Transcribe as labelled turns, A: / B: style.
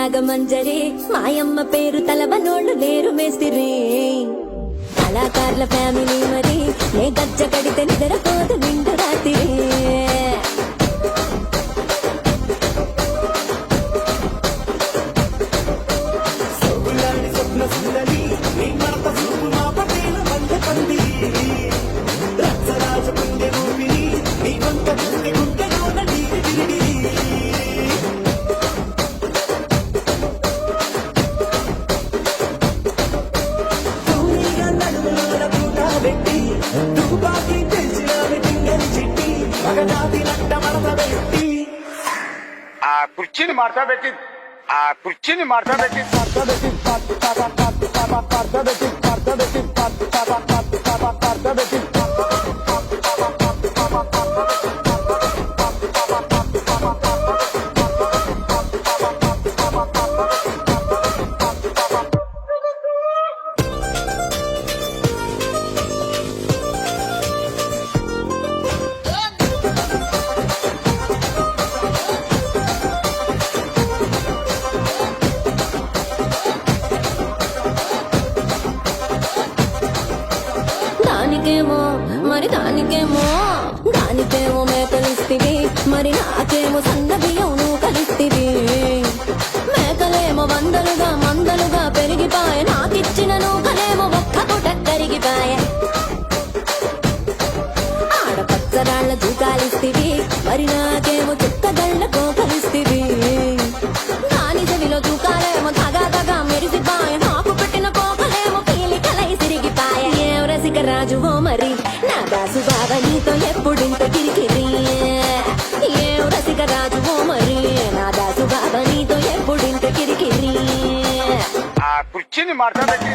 A: నాగమంజరి మాయమ్మ పేరు తలవనోళ్ళు లేరు మేస్తిరి కళాకారుల ఫ్యామిలీ మరి నే గజ్జ కడితే నిద్రపోదు నిండు రాత్రి
B: కుర్చీని మార్చబెట్టి కుర్చీని మార్చబెట్టి
A: దానికేమో మేకలిస్తివి మరి నాకేమో సన్న బియ్యం నువ్వు కలిస్తివి మేకలేమో మందలుగా పెరిగిపాయ నాకిచ్చిన నూకలేమో ఒక్క పూట కరిగిపాయ ఆడపచ్చరాళ్ల దూకాలిస్తివి మరి నాకేమో చుక్కగళ్ళ కోకలిస్తివి దాని చెవిలో దూకాలేమో తగా మెరిసిపాయ నాకు పెట్టిన కోకలేమో పీలికలై సిరిగిపాయ ఏం రసిక రాజువో మరి నా దాసు బాబా నీతో ఎప్పుడింత కిరికిరి ఏం రసిక రాజువో మరి నా దాసు బాబా నీతో ఎప్పుడింత కిరికిరి
B: కుర్చీని మార్చబెట్టి